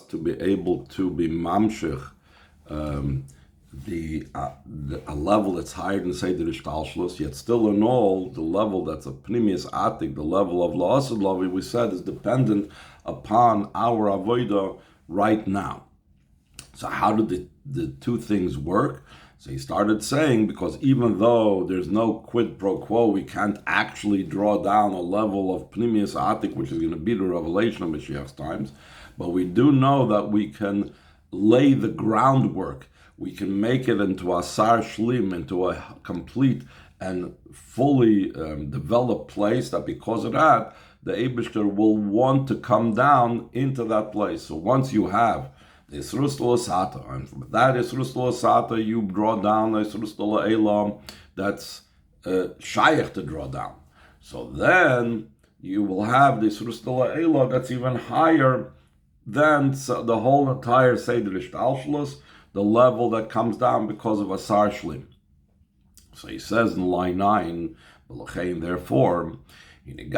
to be able to be mamshich a level that's higher than Seder Ishtalshlus, yet still in all, the level that's a Pnimius Atik, the level of La'asad Lavi, we said, is dependent upon our Avodah right now. So how did the two things work? So he started saying, because even though there's no quid pro quo, we can't actually draw down a level of Pnimius Atik, which is going to be the revelation of Mashiach's times, but we do know that we can lay the groundwork. We can make it into a Sar Shlim, into a complete and fully developed place, that because of that, the Eibishter will want to come down into that place. So once you have the Yisrus L'Asata, and from that Yisrus L'Asata, you draw down the Yisrus L'Elam that's Shayach to draw down. So then you will have the Yisrus L'Elam that's even higher than the whole entire Seder Ishtalshlus, the level that comes down because of Asar Shlim. So he says in line 9, therefore, even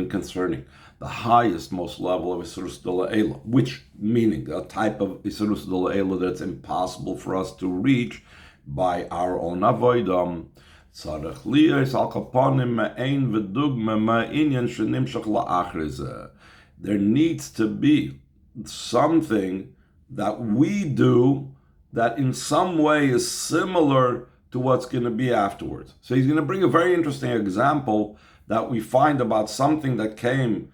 concerning the highest, most level of Yisrus D'La'ela, which meaning a type of Yisrus D'La'ela that's impossible for us to reach by our own avodah. There needs to be something that we do that in some way is similar to what's going to be afterwards. So he's going to bring a very interesting example that we find about something that came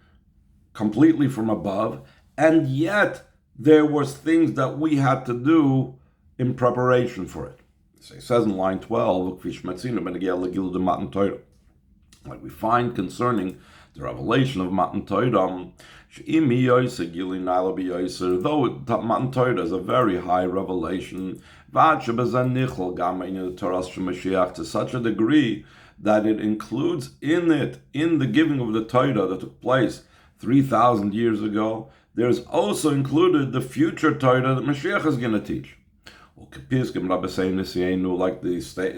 completely from above, and yet there was things that we had to do in preparation for it. So he says in line 12, like we find concerning the revelation of Matan Torah, though Matan Torah is a very high revelation, to such a degree that it includes in the giving of the Torah that took place 3,000 years ago, there's also included the future Torah that Mashiach is going to teach. Like the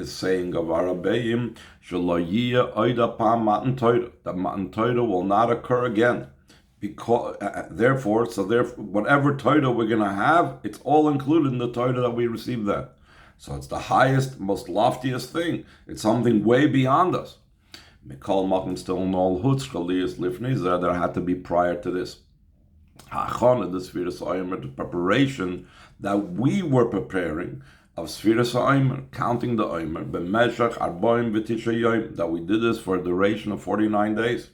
saying of our Rabbeim, that Matan Torah will not occur again. Because therefore, whatever Torah we're going to have, it's all included in the Torah that we received then. So it's the highest, most loftiest thing. It's something way beyond us. There had to be prior to this. The preparation that we were preparing of Sfiras HaOmer, counting the Omer, that we did this for a duration of 49 days.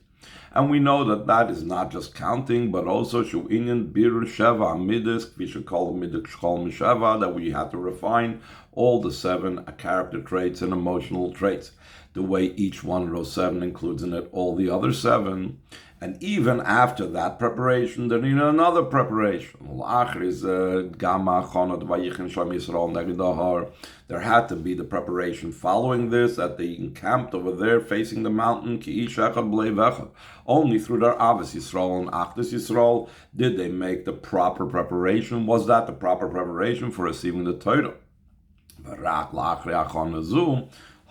And we know that that is not just counting, but also Shu'inyan Bir Sheva Midas, we should call Midas Shchol Misheva, that we had to refine all the 7 character traits and emotional traits. The way each one of those 7 includes in it all the other 7. And even after that preparation, there needed another preparation. There had to be the preparation following this, that they encamped over there facing the mountain. Only through their Avos Yisrael and Achdus Yisrael did they make the proper preparation. Was that the proper preparation for receiving the Torah?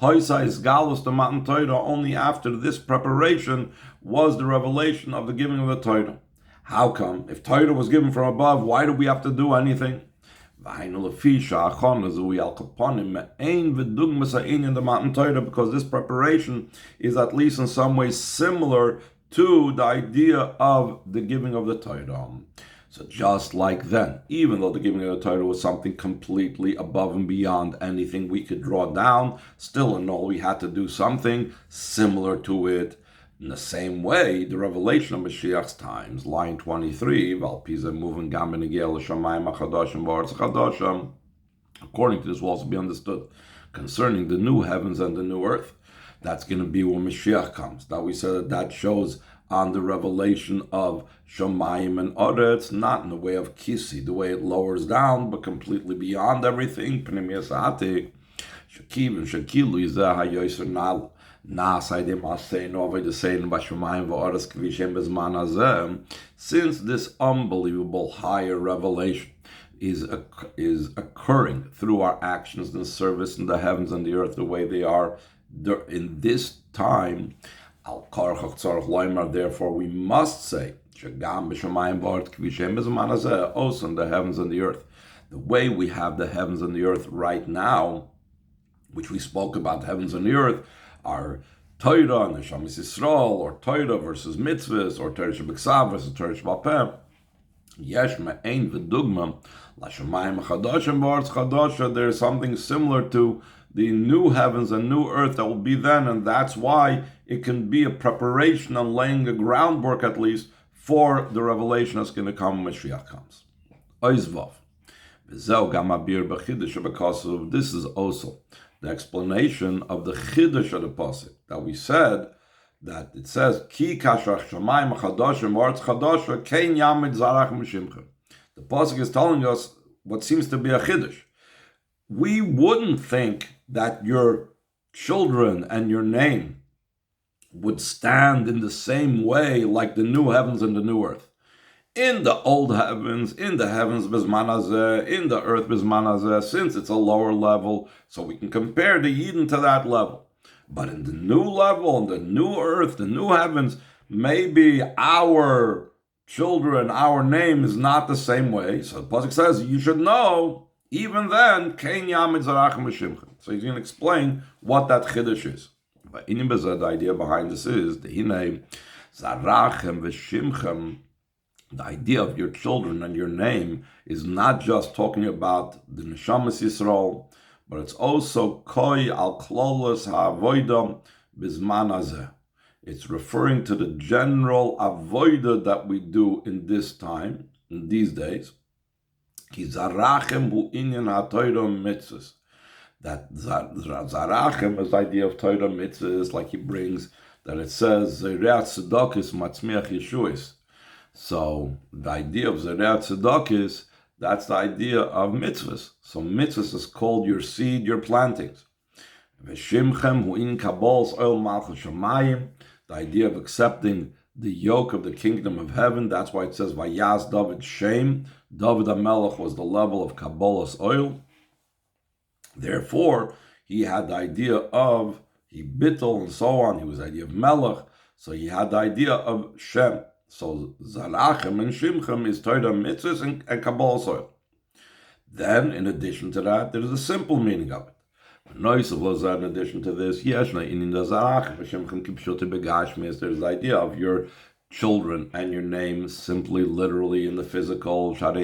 Hoisa is galus the Matan Torah. Only after this preparation was the revelation of the giving of the Torah. How come? If Torah was given from above, why do we have to do anything? Because this preparation is at least in some way similar to the idea of the giving of the Torah. So just like then, even though the giving of the Torah was something completely above and beyond anything we could draw down, still in all we had to do something similar to it. In the same way, the revelation of Mashiach's times, line 23, according to this will also be understood concerning the new heavens and the new earth. That's going to be when Mashiach comes. Now we said that shows on the revelation of Shamayim and Oretz, not in the way of Kisi, the way it lowers down, but completely beyond everything. Pnimius Atik, Shakiv and Shakilu Yizah HaYoser Nal. Since this unbelievable higher revelation is occurring through our actions and service in the heavens and the earth the way they are in this time, therefore we must say Shagam b'shamayim v'art kvishem b'zman hazeh, also in the heavens and the earth. The way we have the heavens and the earth right now, which we spoke about, the heavens and the earth, are Torah and Neshamas Yisrael, or Torah versus mitzvahs, or Torah Shebeksav versus Torah Shebapeh. Yesh me'ein v'dugma l'shamayim chadashim v'artz chadasha. There is something similar to the new heavens and new earth that will be then, and that's why it can be a preparation and laying the groundwork, at least, for the revelation that's going to come when Mashiach comes. Oizvav. Because of this is also the explanation of the chiddush of the pasuk that we said, that it says ki kasher השמים החדשים והארץ חדשה כן יעמד זרעכם ושמכם. The pasuk is telling us what seems to be a chiddush. We wouldn't think that your children and your name would stand in the same way like the new heavens and the new earth. In the old heavens, in the heavens bizman hazeh, in the earth bizman hazeh, since it's a lower level, so we can compare the Yidden to that level. But in the new level, in the new earth, the new heavens, maybe our children, our name is not the same way. So the pasuk says, you should know, even then, kein yamid zarachem v'shimchem. So he's going to explain what that chiddush is. But the idea behind this is, the hinei zarachem v'shimchem, the idea of your children and your name is not just talking about the Neshamas Yisrael, but it's also koi al klolos ha'avoida bizman hazeh. It's referring to the general avoida that we do in this time, in these days. Ki zarachem hu inyan ha'toira mitzvahs. That zarachem is the idea of Torah mitzvahs, like he brings, that it says, Zereat tzedakis matzmiach yeshuis. So the idea of Zereat tzedakis, that's the idea of mitzvahs. So mitzvahs is called your seed, your plantings. V'shimchem hu in kabols oil malchus shamayim, the idea of accepting the yoke of the kingdom of heaven. That's why it says Vayaz David Shem. David HaMelech was the level of Kabbalah's oil. Therefore, he had the idea of he bittul and so on. He was the idea of Melech. So he had the idea of Shem. So Zarachem and Shimchem is Torah mitzvahs and Kabbalah's oil. Then, in addition to that, there is a simple meaning of it. In addition to this, there's the idea of your children and your name simply literally in the physical, that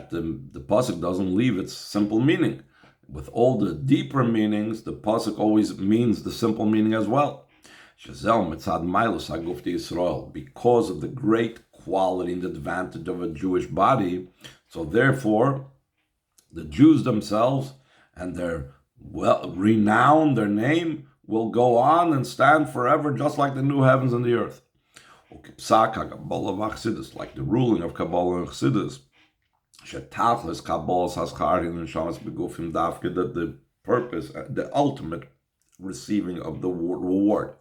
the pasuk doesn't leave its simple meaning. With all the deeper meanings, the pasuk always means the simple meaning as well. Because of the great quality and advantage of a Jewish body, so therefore the Jews themselves and their renown, their name, will go on and stand forever, just like the new heavens and the earth. Like the ruling of Kabbalah and Chassidus, that the purpose, the ultimate receiving of the reward,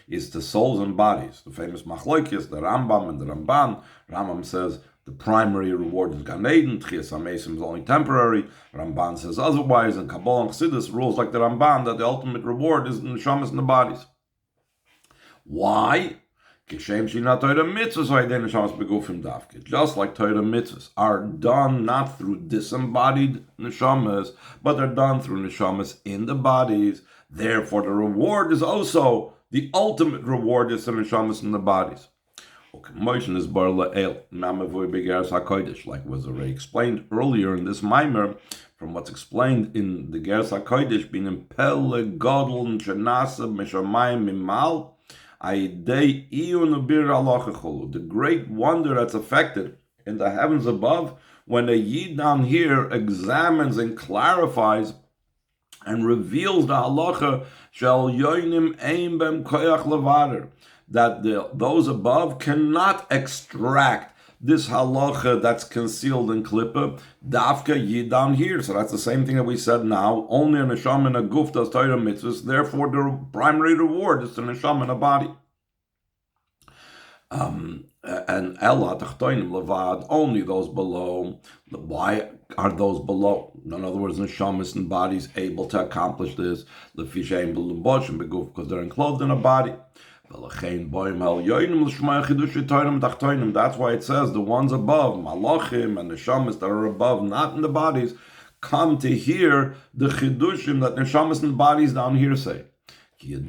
is to souls and bodies. The famous Machlokes, the Rambam and the Ramban. Rambam says the primary reward is Gan Eden, Tchias HaMesim is only temporary. Ramban says otherwise, and Kabbalah and Chassidus rules like the Ramban that the ultimate reward is the neshamas in the bodies. Why? Just like Torah mitzvahs are done not through disembodied neshamas, but they're done through neshamas in the bodies. Therefore, the reward is also the ultimate reward is the neshamas in the bodies. Like was already explained earlier in this mimer, from what's explained in the Geras HaKodesh, being in Pele Gadol Shenasa Meshamayim Mimal, the great wonder that's affected in the heavens above when a Yid down here examines and clarifies and reveals the halacha shel yoinim ein bem koyach levader, that those above cannot extract this halacha that's concealed in klippa, dafka Yid down here. So that's the same thing that we said now. Only a neshama and a guf does Torah mitzvahs. Therefore, the primary reward is the neshama and a body. And Ella tachtoinim levad, only those below. Why are those below? In other words, neshamas and bodies able to accomplish this. Because they're enclosed in a body. That's why it says the ones above, malachim and the shamas that are above, not in the bodies, come to hear the chidushim that the shamas and the bodies down here say. Like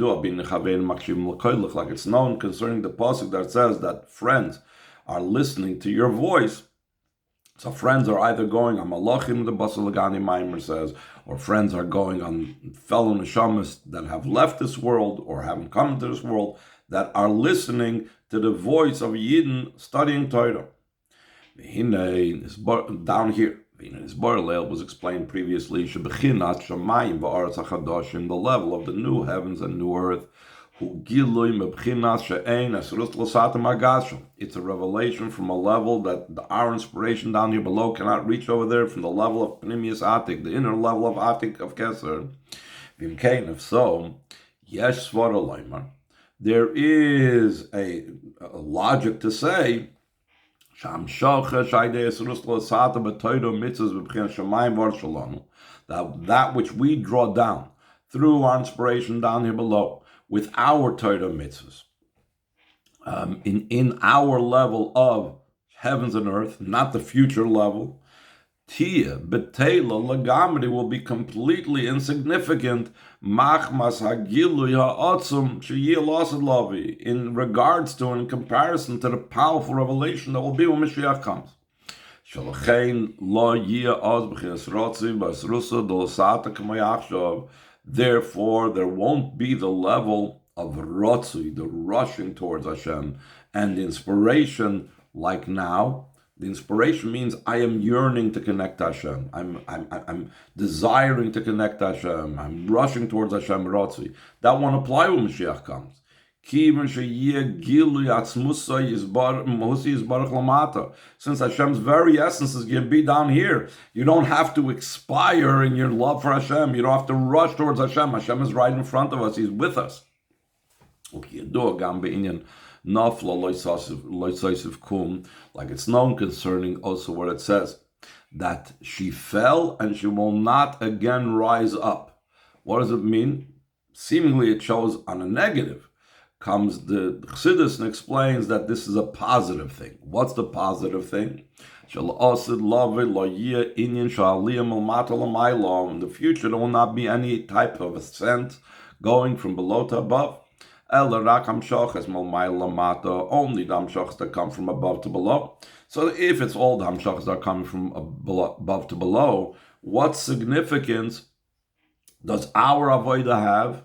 it's known concerning the pasuk that says that friends are listening to your voice. So friends are either going on malachim, the Basal Lagani Maimer says, or friends are going on fellow neshamas that have left this world or haven't come into this world, that are listening to the voice of Yidden studying Torah. Down here, this Barleil was explained previously, Shebechinat Shamayim v'aretz HaChadashim, the level of the new heavens and new earth. It's a revelation from a level that our inspiration down here below cannot reach over there, from the level of Pnimius Atik, the inner level of Atik of Keser. If so, Yesh Svara Leimer, there is a logic to say that which we draw down through our inspiration down here below with our Torah mitzvahs, in our level of heavens and earth, not the future level, Tia betela lagamri will be completely insignificant. Machmas hagilui ha'atzum sheyilosad lavi, in regards to and in comparison to the powerful revelation that will be when Mashiach comes. Shalachein lo yia oz b'chinas rotzi b'asrusa dolosata k'mayachshav. Therefore, there won't be the level of rotzi, the rushing towards Hashem, and inspiration like now. The inspiration means I am yearning to connect to Hashem. I'm desiring to connect to Hashem. I'm rushing towards Hashem rotzi. That won't apply when Mashiach comes. Since Hashem's very essence is going to be down here, you don't have to expire in your love for Hashem. You don't have to rush towards Hashem. Hashem is right in front of us. He's with us. Like it's known concerning also what it says, that she fell and she will not again rise up. What does it mean? Seemingly it shows on a negative. Comes the Chassidus and explains that this is a positive thing. What's the positive thing? In the future there will not be any type of ascent going from below to above. Only the hamshachas that come from above to below. So if it's all the hamshachas that are coming from above to below, what significance does our avodah have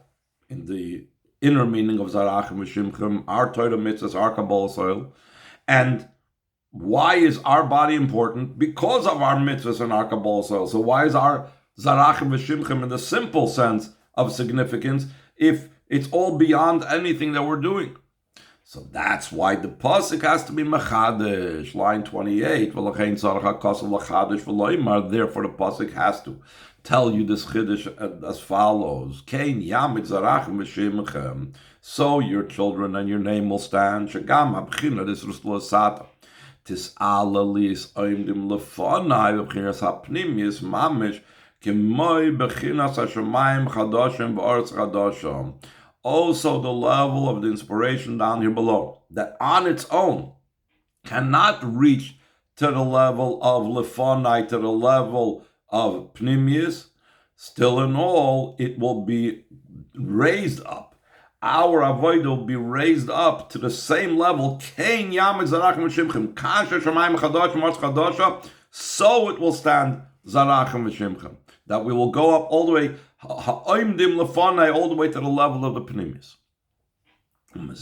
in the inner meaning of Zarachim V'Shimchim, our Torah mitzvahs, our Kabbalah soil? And why is our body important? Because of our mitzvahs and our Kabbalah soil. So why is our Zarachim V'Shimchim in the simple sense of significance if it's all beyond anything that we're doing? So that's why the pasuk has to be mechadesh, line 28. Therefore, the pasuk has to tell you this chiddush as follows: Kein yamid zarachim v'shimchem. So your children and your name will stand. Shagam abchina this ruslasata. Tis'ala lis oimdim lefonai v'chinas hapnimis mamish k'moi b'chinas hashamayim chadashim v'aretz chadashim. Also the level of the inspiration down here below, that on its own cannot reach to the level of lefonai, to the level of pnimius. Still in all, it will be raised up. Our avodah will be raised up to the same level. Kein yamid zarachim v'shimchim. Kasher, השמים, החדשים, הארץ החדשה. So it will stand zarachim v'shimchim. That we will go up all the way, all the way to the level of the pnimius. From this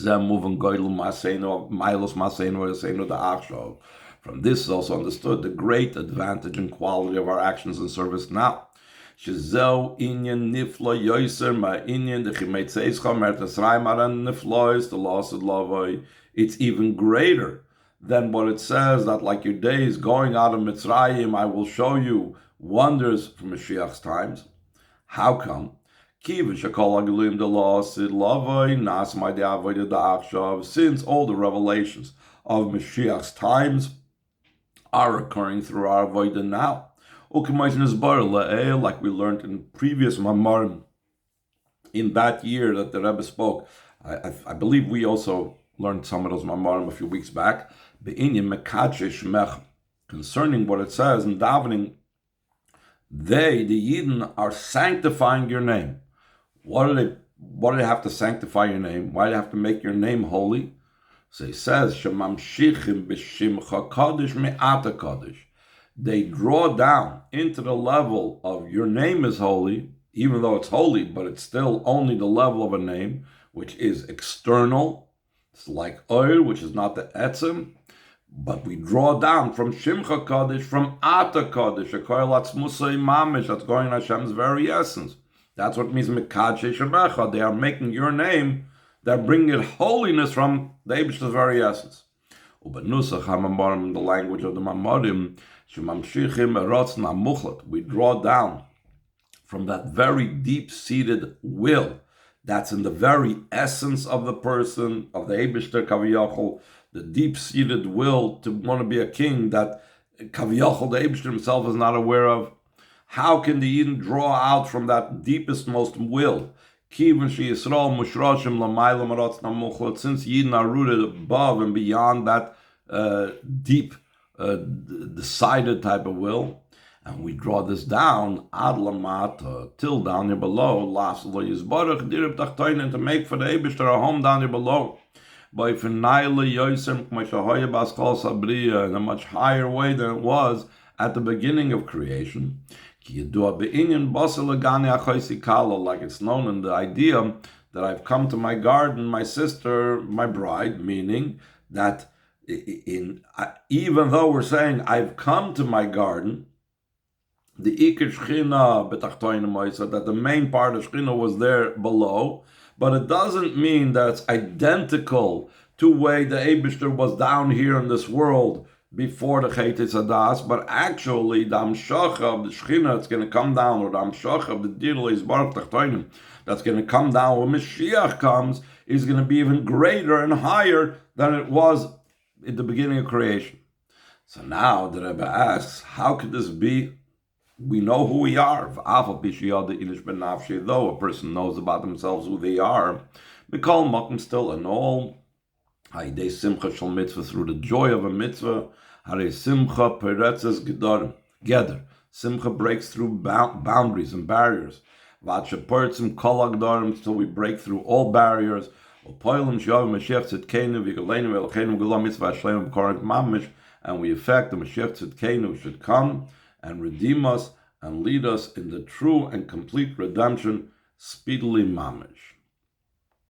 is also understood the great advantage and quality of our actions and service now. It's even greater than what it says, that like your days going out of Mitzrayim, I will show you wonders from Mashiach's times. How come? Since all the revelations of Mashiach's times are occurring through our avodah now. Like we learned in previous Mamarim, in that year that the Rebbe spoke I believe we also learned some of those mamarim a few weeks back. Concerning what it says in davening, the Yidden, are sanctifying your name. What do they have to sanctify your name? Why do they have to make your name holy? So he says, Shemamshichim b'shimcha kadosh me'ata kadosh. They draw down into the level of your name is holy, even though it's holy, but it's still only the level of a name, which is external. It's like oil, which is not the etzim. But we draw down from Shimcha Kaddish, from Ata Kaddish, a koil atzmusay mamish, that's going in Hashem's very essence. That's what it means Mekadshe Shemecha. They are making your name, they're bringing it holiness from the Eibishter's very essence. Ubenusach HaMamarim, in the language of the Mamarim, Shemamshichim Erotzna Muchlat. We draw down from that very deep-seated will that's in the very essence of the person, of the Eibishter Kaviyachol, the deep-seated will to want to be a king that Kaviyachol, the Eibishter himself, is not aware of. How can the Yidden draw out from that deepest, most will? Since Yidden are rooted above and beyond that deep, decided type of will, and we draw this down, ad lamata, till down here below, las lo yizbarach dirib tachtoinen, to make for the Eibishter a home down here below. By finale yosem k'mashahoya baskal sabriya, in a much higher way than it was at the beginning of creation. Ki yedua be'inyan basel agani achoisi kala, like it's known in the idea that I've come to my garden, my sister, my bride, meaning that even though we're saying I've come to my garden, the Iker Shechina betachtoin moisa, that the main part of Shechina was there below, but it doesn't mean that it's identical to the way the Eibishter was down here in this world before the Chetes Hadas, but actually the Amshacha of the Shechina that's going to come down, or the Amshacha of the Dirle Yisbarach Tachtoinim that's going to come down when Mashiach comes, is going to be even greater and higher than it was at the beginning of creation. So now the Rebbe asks, how could this be? We know who we are. Though a person knows about themselves who they are, Mikol Makom, still and all, Haidei Simcha Shal Mitzvah, through the joy of a mitzvah, Harei Simcha Peretzes Geder. Simcha breaks through boundaries and barriers. Vatshe Pertzim Kol Agdarim, till we break through all barriers. Opoilim Shav Mashiach Tzidkenu V'Galeinu V'Elokeinu V'Gelam Mitzvah Shleim V'Korek Mamish, and we effect the Mashiach Tzidkenu should come and redeem us and lead us in the true and complete redemption speedily mamish.